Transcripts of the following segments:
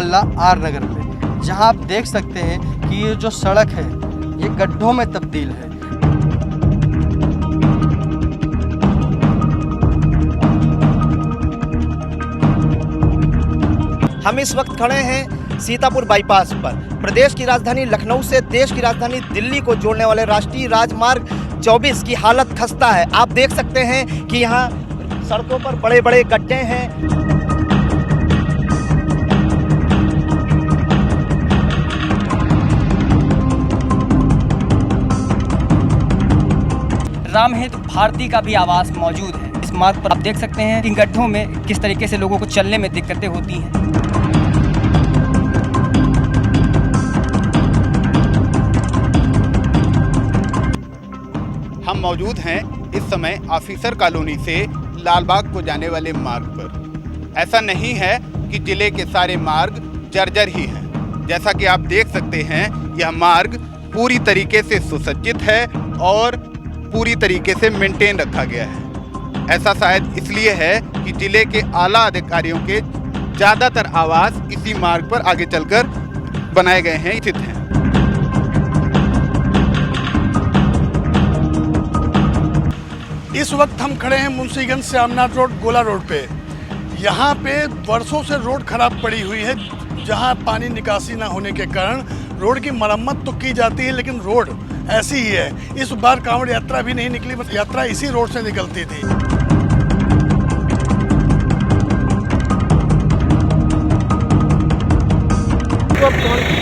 मोहल्ला आर नगर में, जहां आप देख सकते हैं कि ये जो सड़क है ये गड्ढों में तब्दील है। हम इस वक्त खड़े हैं सीतापुर बाईपास पर। प्रदेश की राजधानी लखनऊ से देश की राजधानी दिल्ली को जोड़ने वाले राष्ट्रीय राजमार्ग 24 की हालत खस्ता है। आप देख सकते हैं कि यहाँ सड़कों पर बड़े बड़े गड्ढे हैं। रामहेतु भारती का भी आवास मौजूद है। इस मार्ग पर आप देख सकते हैं इन गड्ढों में किस तरीके से लोगों को चलने में दिक्कतें होती हैं। हम मौजूद हैं इस समय ऑफिसर कॉलोनी से लालबाग को जाने वाले मार्ग पर। ऐसा नहीं है कि जिले के सारे मार्ग जर्जर ही हैं। जैसा कि आप देख सकते हैं यह मार्ग पूरी तरीके से सुसज्जित है और पूरी तरीके से मेंटेन रखा गया है। ऐसा शायद इसलिए है कि जिले के आला अधिकारियों के ज़्यादातर आवास इसी मार्ग पर आगे चलकर बनाए गए हैं, स्थित हैं। इस वक्त हम खड़े हैं मुंशीगंज से आमनाथ रोड गोला रोड पे। यहाँ पे वर्षों से रोड खराब पड़ी हुई है, जहाँ पानी निकासी ना होने के कारण रोड की मरम्मत तो की जाती है लेकिन रोड ऐसी ही है। इस बार कांवड़ यात्रा भी नहीं निकली, बस यात्रा इसी रोड से निकलती थी।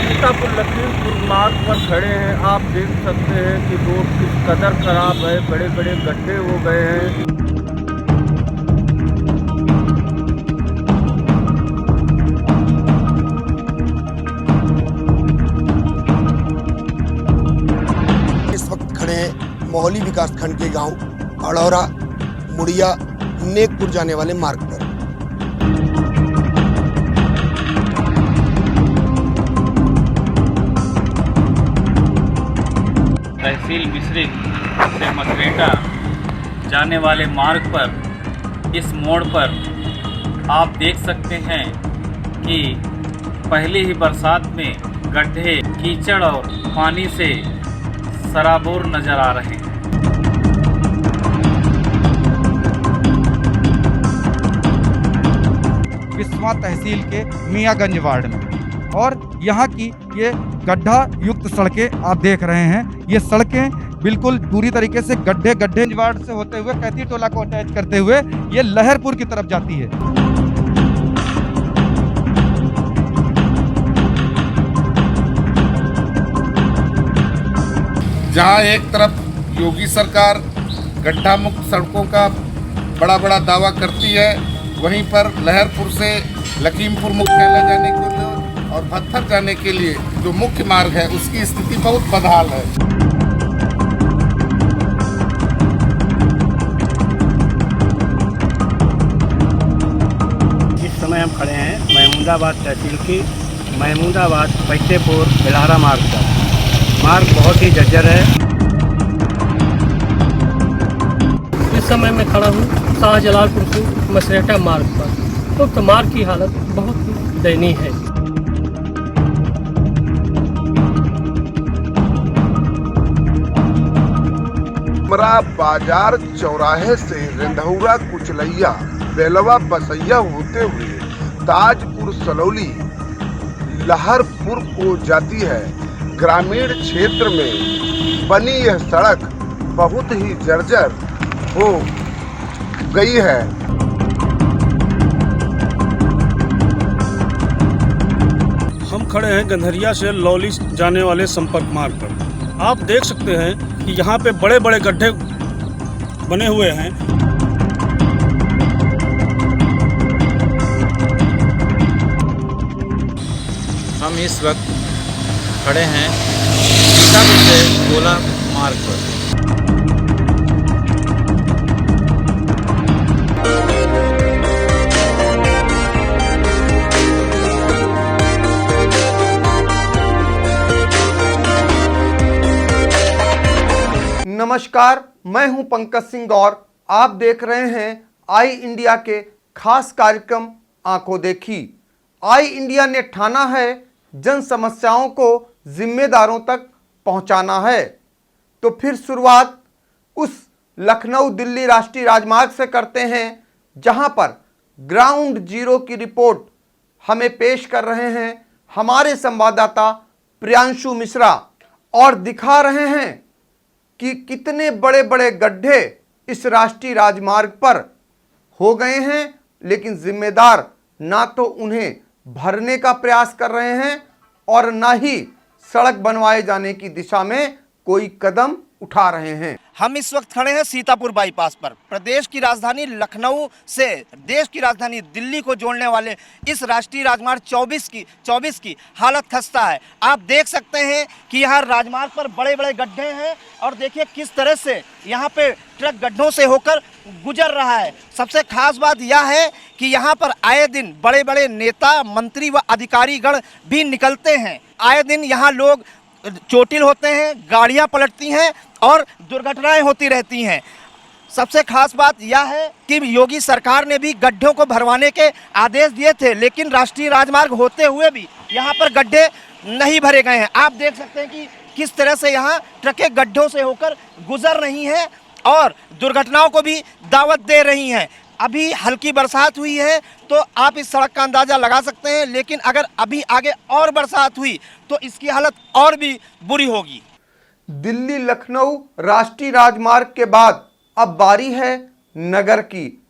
सीतापुर लखीमपुर मार्ग पर खड़े हैं। आप देख सकते हैं कि रोड किस कदर खराब है, बड़े बड़े गड्ढे हो गए हैं। इस वक्त खड़े हैं मोहाली विकासखंड के गांव अड़ौरा मुड़िया नेकपुर जाने वाले मार्ग पर। तहसील मिश्री से मकरेटा जाने वाले मार्ग पर इस मोड़ पर आप देख सकते हैं कि पहली ही बरसात में गड्ढे, कीचड़ और पानी से सराबोर नजर आ रहे हैं। बिस्वा तहसील के मियाँगंज वार्ड में, और यहाँ की ये गड्ढा युक्त सड़कें आप देख रहे हैं। ये सड़कें बिल्कुल पूरी तरीके से गड्ढे वार्ड से होते हुए कैथी टोला को अटैच करते हुए ये लहरपुर की तरफ जाती है। जहाँ एक तरफ योगी सरकार गड्ढा मुक्त सड़कों का बड़ा बड़ा दावा करती है, वहीं पर लहरपुर से लखीमपुर मुख्यालय जाने के लिए और भत्थर जाने के लिए जो मुख्य मार्ग है उसकी स्थिति बहुत बदहाल है। इस समय हम खड़े हैं महमूदाबाद तहसील की महमूदाबाद फतेहपुर बिलहरा मार्ग पर। मार्ग बहुत ही जर्जर है। इस समय मैं खड़ा हूँ शाहजलालपुर से मसरेटा मार्ग पर। तो मार्ग की हालत बहुत ही दयनीय है। हमरा बाजार चौराहे से रंधौरा कुचलैया बेलवा बसैया होते हुए ताजपुर सलौली लहरपुर को जाती है। ग्रामीण क्षेत्र में बनी यह सड़क बहुत ही जर्जर हो गई है। हम खड़े हैं गंधरिया से लौली जाने वाले संपर्क मार्ग पर। आप देख सकते हैं कि यहाँ पे बड़े बड़े गड्ढे बने हुए हैं। हम इस वक्त खड़े हैं सीतापुर से गोला मार्ग पर। नमस्कार, मैं हूं पंकज सिंह और आप देख रहे हैं आई इंडिया के खास कार्यक्रम आंखों देखी। आई इंडिया ने ठाना है जन समस्याओं को जिम्मेदारों तक पहुंचाना है। तो फिर शुरुआत उस लखनऊ दिल्ली राष्ट्रीय राजमार्ग से करते हैं, जहां पर ग्राउंड जीरो की रिपोर्ट हमें पेश कर रहे हैं हमारे संवाददाता प्रियांशु मिश्रा, और दिखा रहे हैं कि कितने बड़े बड़े गड्ढे इस राष्ट्रीय राजमार्ग पर हो गए हैं, लेकिन जिम्मेदार ना तो उन्हें भरने का प्रयास कर रहे हैं और ना ही सड़क बनवाए जाने की दिशा में कोई कदम उठा रहे हैं। हम इस वक्त खड़े हैं सीतापुर बाईपास पर। प्रदेश की राजधानी लखनऊ से देश की राजधानी दिल्ली को जोड़ने वाले इस राष्ट्रीय राजमार्ग 24 की हालत खस्ता है। आप देख सकते हैं कि यहाँ राजमार्ग पर बड़े बड़े गड्ढे हैं और देखिए किस तरह से यहाँ पे ट्रक गड्ढों से होकर गुजर रहा है। सबसे खास बात यह है कि यहाँ पर आए दिन बड़े बड़े नेता, मंत्री व अधिकारीगण भी निकलते हैं। आए दिन यहाँ लोग चोटिल होते हैं, गाड़ियां पलटती हैं और दुर्घटनाएं होती रहती हैं। सबसे खास बात यह है कि योगी सरकार ने भी गड्ढों को भरवाने के आदेश दिए थे, लेकिन राष्ट्रीय राजमार्ग होते हुए भी यहाँ पर गड्ढे नहीं भरे गए हैं। आप देख सकते हैं कि किस तरह से यहाँ ट्रकें गड्ढों से होकर गुजर रही हैं और दुर्घटनाओं को भी दावत दे रही हैं। अभी हल्की बरसात हुई है तो आप इस सड़क का अंदाज़ा लगा सकते हैं, लेकिन अगर अभी आगे और बरसात हुई तो इसकी हालत और भी बुरी होगी। दिल्ली लखनऊ राष्ट्रीय राजमार्ग के बाद अब बारी है नगर की।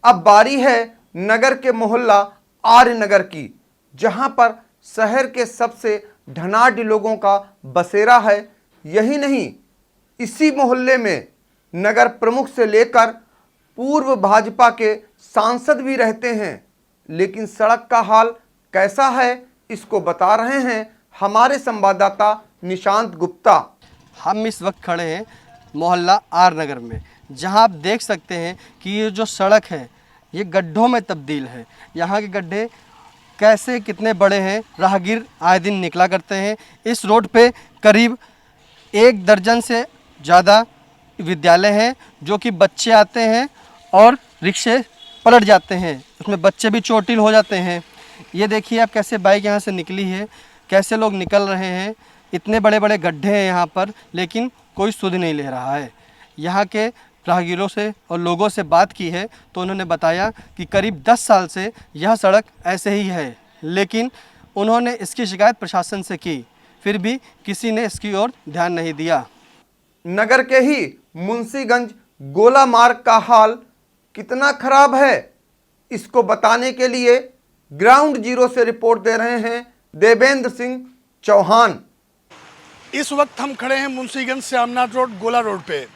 अब बारी है नगर के मोहल्ला आर्य नगर की, जहां पर शहर के सबसे धनाढ्य लोगों का बसेरा है। यही नहीं, इसी मोहल्ले में नगर प्रमुख से लेकर पूर्व भाजपा के सांसद भी रहते हैं। लेकिन सड़क का हाल कैसा है, इसको बता रहे हैं हमारे संवाददाता निशांत गुप्ता। हम इस वक्त खड़े हैं मोहल्ला आर नगर में, जहां आप देख सकते हैं कि ये जो सड़क है ये गड्ढों में तब्दील है। यहाँ के गड्ढे कैसे कितने बड़े हैं, राहगीर आए दिन निकला करते हैं। इस रोड पे करीब 1 दर्जन से ज़्यादा विद्यालय हैं, जो कि बच्चे आते हैं और रिक्शे पलट जाते हैं, उसमें बच्चे भी चोटिल हो जाते हैं। ये देखिए आप कैसे बाइक यहाँ से निकली है, कैसे लोग निकल रहे हैं। इतने बड़े बड़े गड्ढे हैं यहाँ पर, लेकिन कोई सुध नहीं ले रहा है। यहाँ के राहगीरों से और लोगों से बात की है तो उन्होंने बताया कि करीब 10 साल से यह सड़क ऐसे ही है, लेकिन उन्होंने इसकी शिकायत प्रशासन से की, फिर भी किसी ने इसकी ओर ध्यान नहीं दिया। नगर के ही मुंशीगंज गोला मार्ग का हाल कितना खराब है, इसको बताने के लिए ग्राउंड जीरो से रिपोर्ट दे रहे हैं देवेंद्र सिंह चौहान। इस वक्त हम खड़े हैं मुंशीगंज श्यामनाथ रोड गोला रोड पे।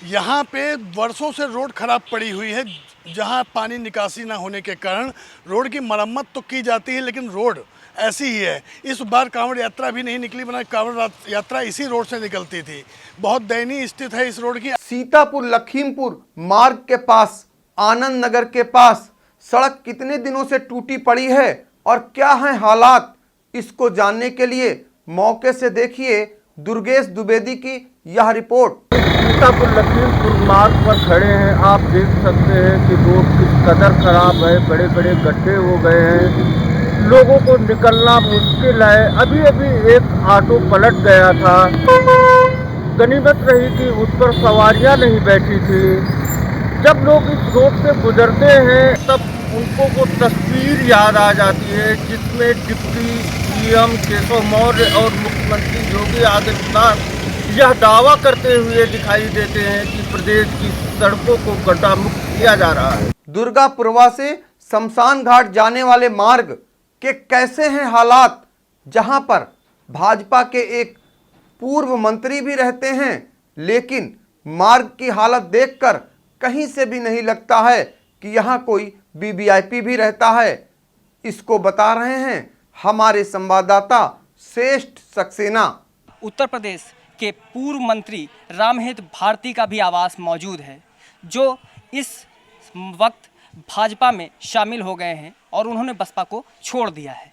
यहाँ पे वर्षों से रोड खराब पड़ी हुई है, जहाँ पानी निकासी ना होने के कारण रोड की मरम्मत तो की जाती है, लेकिन रोड ऐसी ही है। इस बार कांवड़ यात्रा भी नहीं निकली, बना कांवड़ यात्रा इसी रोड से निकलती थी। बहुत दयनीय स्थिति है इस रोड की। सीतापुर लखीमपुर मार्ग के पास, आनंद नगर के पास सड़क कितने दिनों से टूटी पड़ी है और क्या है हालात, इसको जानने के लिए मौके से देखिए दुर्गेश द्विवेदी की यह रिपोर्ट। सीतापुर लखीमपुर मार्ग पर खड़े हैं, आप देख सकते हैं कि रोड किस कदर खराब है, बड़े बड़े गड्ढे हो गए हैं, लोगों को निकलना मुश्किल है। अभी अभी एक ऑटो पलट गया था, गनीमत रही कि उस पर सवारियां नहीं बैठी थी। जब लोग इस रोड से गुजरते हैं तब उनको वो तस्वीर याद आ जाती है जिसमें डिप्टी सीएम केशव मौर्य और मुख्यमंत्री योगी आदित्यनाथ यह दावा करते हुए दिखाई देते हैं कि प्रदेश की सड़कों को गड्ढा मुक्त किया जा रहा है। दुर्गापुरवा से शमशान घाट जाने वाले मार्ग के कैसे हैं हालात, जहां पर भाजपा के एक पूर्व मंत्री भी रहते हैं, लेकिन मार्ग की हालत देखकर कहीं से भी नहीं लगता है कि यहाँ कोई वीवीआईपी भी रहता है। इसको बता रहे हैं हमारे संवाददाता श्रेष्ठ सक्सेना। उत्तर प्रदेश के पूर्व मंत्री रामहेत भारती का भी आवास मौजूद है, जो इस वक्त भाजपा में शामिल हो गए हैं और उन्होंने बसपा को छोड़ दिया है।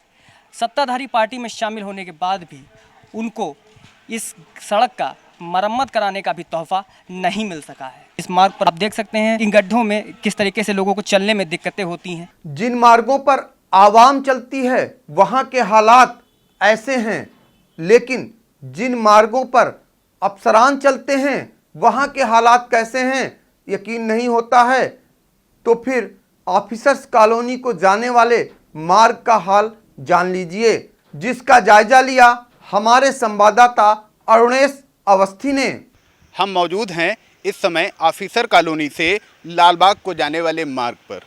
सत्ताधारी पार्टी में शामिल होने के बाद भी उनको इस सड़क का मरम्मत कराने का भी तोहफा नहीं मिल सका है। इस मार्ग पर आप देख सकते हैं इन गड्ढों में किस तरीके से लोगों को चलने में दिक्कतें होती हैं। जिन मार्गों पर आवाम चलती है वहाँ के हालात ऐसे हैं, लेकिन जिन मार्गों पर अफसरान चलते हैं वहाँ के हालात कैसे हैं यकीन नहीं होता है। तो फिर ऑफिसर्स कॉलोनी को जाने वाले मार्ग का हाल जान लीजिए, जिसका जायजा लिया हमारे संवाददाता अरुणेश अवस्थी ने। हम मौजूद हैं इस समय ऑफिसर कॉलोनी से लालबाग को जाने वाले मार्ग पर।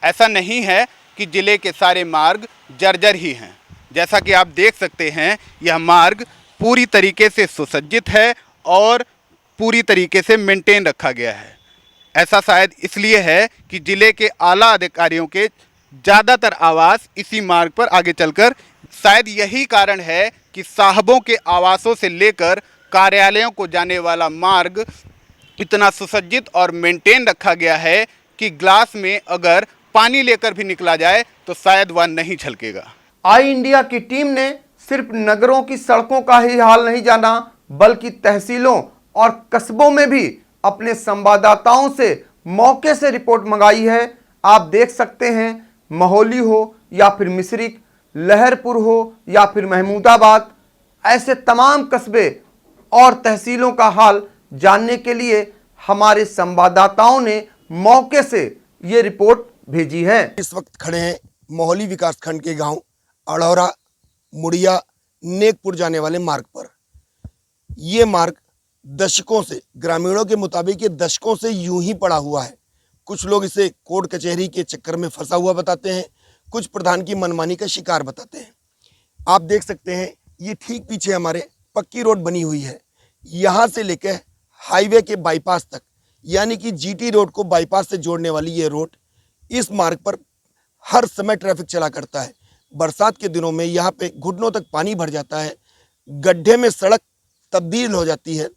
ऐसा नहीं है कि ज़िले के सारे मार्ग जर्जर ही हैं। जैसा कि आप देख सकते हैं यह मार्ग पूरी तरीके से सुसज्जित है और पूरी तरीके से मेंटेन रखा गया है। ऐसा शायद इसलिए है कि ज़िले के आला अधिकारियों के ज़्यादातर आवास इसी मार्ग पर आगे चलकर, शायद यही कारण है कि साहबों के आवासों से लेकर कार्यालयों को जाने वाला मार्ग इतना सुसज्जित और मेंटेन रखा गया है कि ग्लास में अगर पानी लेकर भी निकला जाए तो शायद वह नहीं छलकेगा। आई इंडिया की टीम ने सिर्फ नगरों की सड़कों का ही हाल नहीं जाना, बल्कि तहसीलों और कस्बों में भी अपने संवाददाताओं से मौके से रिपोर्ट मंगाई है। आप देख सकते हैं महोली हो या फिर मिश्रिक, लहरपुर हो या फिर महमूदाबाद, ऐसे तमाम कस्बे और तहसीलों का हाल जानने के लिए हमारे संवाददाताओं ने मौके से ये रिपोर्ट भेजी है। इस वक्त खड़े हैं मोहली विकासखंड के गांव अड़ौरा, मुड़िया, नेकपुर जाने वाले मार्ग पर। ये मार्ग दशकों से, ग्रामीणों के मुताबिक ये दशकों से यूं ही पड़ा हुआ है। कुछ लोग इसे कोर्ट कचहरी के चक्कर में फंसा हुआ बताते हैं, कुछ प्रधान की मनमानी का शिकार बताते हैं। आप देख सकते हैं ये ठीक पीछे हमारे पक्की रोड बनी हुई है। यहाँ से लेकर हाईवे के बाईपास तक, यानी कि जीटी रोड को बाईपास से जोड़ने वाली ये रोड, इस मार्ग पर हर समय ट्रैफिक चला करता है। बरसात के दिनों में यहाँ पे घुटनों तक पानी भर जाता है, गड्ढे में सड़क तब्दील हो जाती है।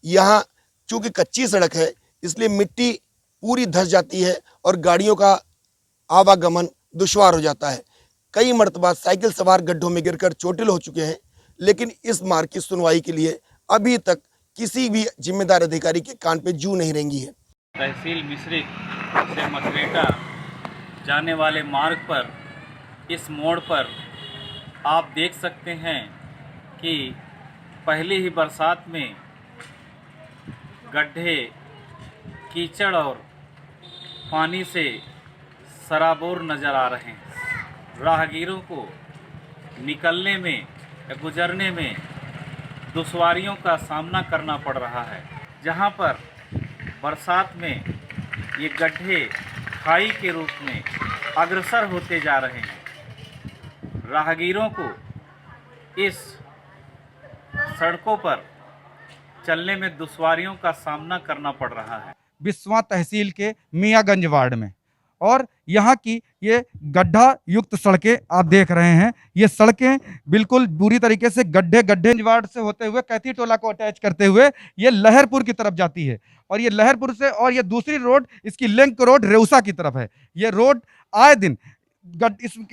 यहाँ चूँकि कच्ची सड़क है इसलिए मिट्टी पूरी धंस जाती है और गाड़ियों का आवागमन दुश्वार हो जाता है। कई मरतबा साइकिल सवार गड्ढों में गिरकर चोटिल हो चुके हैं, लेकिन इस मार्ग की सुनवाई के लिए अभी तक किसी भी जिम्मेदार अधिकारी के कान पे जू नहीं रेंगी है। तहसील मिश्रिक से मकरेटा जाने वाले मार्ग पर इस मोड़ पर आप देख सकते हैं कि पहली ही बरसात में गड्ढे, कीचड़ और पानी से सराबोर नज़र आ रहे हैं। राहगीरों को निकलने में या गुजरने में दुश्वारियों का सामना करना पड़ रहा है। जहां पर बरसात में ये गड्ढे खाई के रूप में अग्रसर होते जा रहे हैं, राहगीरों को इस सड़कों पर चलने में दुश्वारियों का सामना करना पड़ रहा है। बिस्वा तहसील के मियागंज वार्ड में, और यहाँ की ये गड्ढा युक्त सड़कें आप देख रहे हैं। ये सड़कें बिल्कुल बुरी तरीके से गड्ढे वार्ड से होते हुए कैथी टोला को अटैच करते हुए ये लहरपुर की तरफ जाती है, और ये लहरपुर से, और ये दूसरी रोड इसकी लिंक रोड रेउसा की तरफ है। ये रोड आए दिन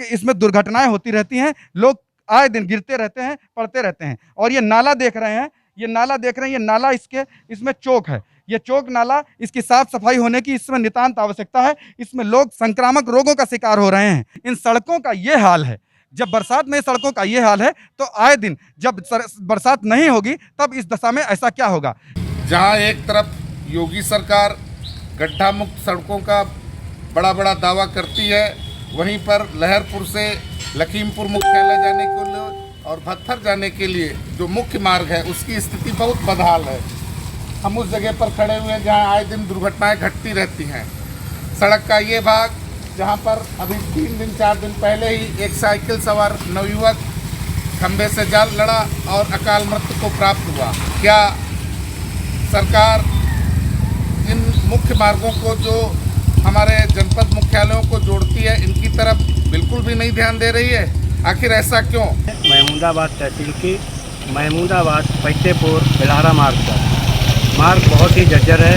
इसमें दुर्घटनाएं होती रहती हैं, लोग आए दिन गिरते रहते हैं, पड़ते रहते हैं। और ये नाला देख रहे हैं, ये नाला इसमें चौक है। ये चौक नाला, इसकी साफ सफाई होने की इसमें नितांत आवश्यकता है। इसमें लोग संक्रामक रोगों का शिकार हो रहे हैं। इन सड़कों का ये हाल है। जब बरसात में सड़कों का ये हाल है तो आए दिन जब बरसात नहीं होगी तब इस दशा में ऐसा क्या होगा। जहां एक तरफ योगी सरकार गड्ढा मुक्त सड़कों का बड़ा बड़ा दावा करती है, वहीं पर लहरपुर से लखीमपुर मुख्यालय जाने के लिए और भत्थर जाने के लिए जो मुख्य मार्ग है उसकी स्थिति बहुत बदहाल है। हम उस जगह पर खड़े हुए हैं जहां आए दिन दुर्घटनाएं घटती रहती हैं। सड़क का ये भाग जहां पर अभी 3 दिन 4 दिन पहले ही एक साइकिल सवार नवयुवक खंभे से जा लड़ा और अकाल मृत्यु को प्राप्त हुआ। क्या सरकार इन मुख्य मार्गों को जो हमारे जनपद मुख्यालयों को जोड़ती है इनकी तरफ बिल्कुल भी नहीं ध्यान दे रही है? आखिर ऐसा क्यों? महमूदाबाद तहसील की महमूदाबाद फतेहपुर बिलहरा मार्ग बहुत ही जर्जर है।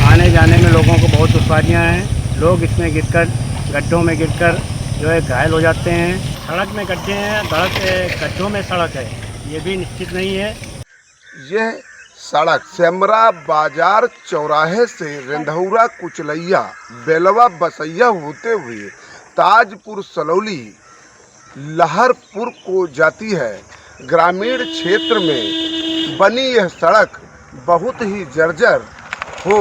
आने जाने में लोगों को बहुत दुश्वारियाँ हैं। लोग इसमें गिरकर, गड्ढों में गिरकर जो है घायल हो जाते हैं। सड़क में गड्ढे हैं, गड्ढों में सड़क है, ये भी निश्चित नहीं है। यह सड़क सेमरा बाजार चौराहे से रंधौरा कुचलैया बेलवा बसैया होते हुए ताजपुर सलौली लहरपुर को जाती है। ग्रामीण क्षेत्र में बनी यह सड़क बहुत ही जर्जर हो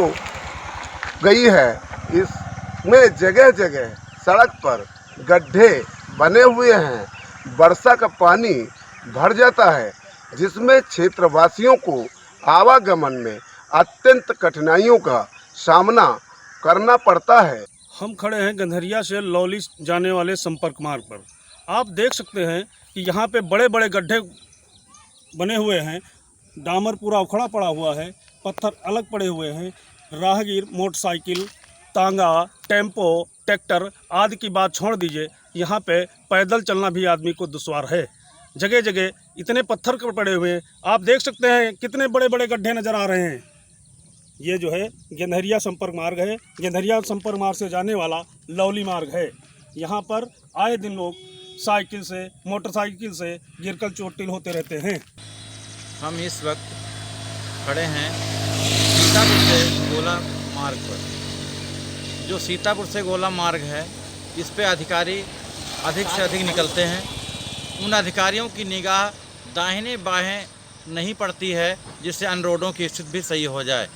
गई है। इसमें जगह जगह सड़क पर गड्ढे बने हुए हैं। वर्षा का पानी भर जाता है जिसमें क्षेत्रवासियों को आवागमन में अत्यंत कठिनाइयों का सामना करना पड़ता है। हम खड़े हैं गंधरिया से लौली जाने वाले संपर्क मार्ग पर। आप देख सकते हैं कि यहाँ पे बड़े बड़े गड्ढे बने हुए हैं। डामर पूरा उखड़ा पड़ा हुआ है, पत्थर अलग पड़े हुए हैं। राहगीर मोटरसाइकिल, तांगा, टेम्पो, ट्रैक्टर आदि की बात छोड़ दीजिए, यहाँ पे पैदल चलना भी आदमी को दुश्वार है। जगह जगह इतने पत्थर पड़े हुए हैं। आप देख सकते हैं कितने बड़े बड़े गड्ढे नज़र आ रहे हैं। ये जो है गंधरिया संपर्क मार्ग है। गंधरिया संपर्क मार्ग से जाने वाला लौली मार्ग है। यहाँ पर आए दिन लोग साइकिल से, मोटरसाइकिल से गिरकर चोटिल होते रहते हैं। हम इस वक्त खड़े हैं सीतापुर से गोला मार्ग पर। जो सीतापुर से गोला मार्ग है, इस पे अधिकारी अधिक से अधिक निकलते हैं। उन अधिकारियों की निगाह दाहिने बाएं नहीं पड़ती है, जिससे अन्य रोडों की स्थिति भी सही हो जाए।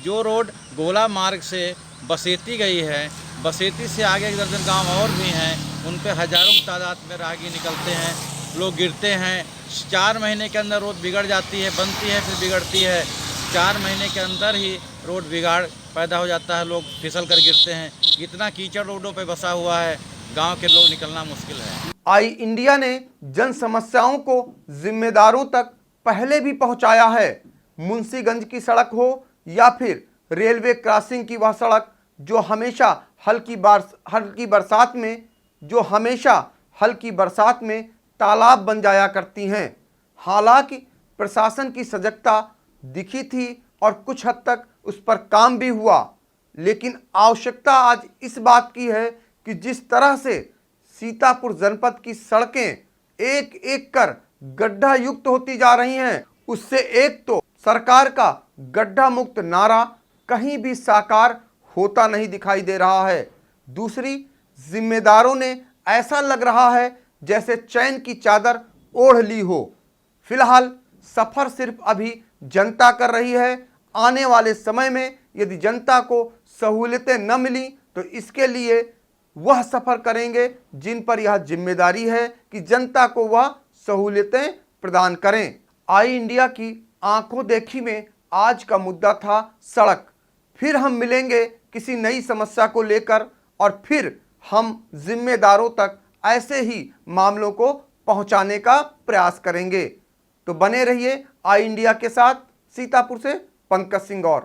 जो रोड गोला मार्ग से बसेती गई है, बसेती से आगे एक दर्जन गांव और भी हैं, उन पे हज़ारों की तादाद में राहगीर निकलते हैं। लोग गिरते हैं। 4 महीने के अंदर रोड बिगड़ जाती है, बनती है फिर बिगड़ती है। 4 महीने के अंदर ही रोड बिगाड़ पैदा हो जाता है, लोग फिसल कर गिरते हैं। इतना कीचड़ रोडों पे बसा हुआ है, गांव के लोग निकलना मुश्किल है। आई इंडिया ने जन समस्याओं को जिम्मेदारों तक पहले भी पहुंचाया है। मुंशीगंज की सड़क हो या फिर रेलवे क्रॉसिंग की वह सड़क जो हमेशा हल्की बरसात में तालाब बन जाया करती हैं। हालांकि प्रशासन की सजगता दिखी थी और कुछ हद तक उस पर काम भी हुआ, लेकिन आवश्यकता आज इस बात की है कि जिस तरह से सीतापुर जनपद की सड़कें एक एक कर गड्ढा युक्त होती जा रही हैं, उससे एक तो सरकार का गड्ढा मुक्त नारा कहीं भी साकार होता नहीं दिखाई दे रहा है। दूसरी, जिम्मेदारों ने ऐसा लग रहा है जैसे चैन की चादर ओढ़ ली हो। फिलहाल सफर सिर्फ अभी जनता कर रही है। आने वाले समय में यदि जनता को सहूलियतें न मिली तो इसके लिए वह सफर करेंगे जिन पर यह जिम्मेदारी है कि जनता को वह सहूलियतें प्रदान करें। आई इंडिया की आंखों देखी में आज का मुद्दा था सड़क। फिर हम मिलेंगे किसी नई समस्या को लेकर और फिर हम जिम्मेदारों तक ऐसे ही मामलों को पहुंचाने का प्रयास करेंगे। तो बने रहिए आई इंडिया के साथ। सीतापुर से पंकज सिंह। और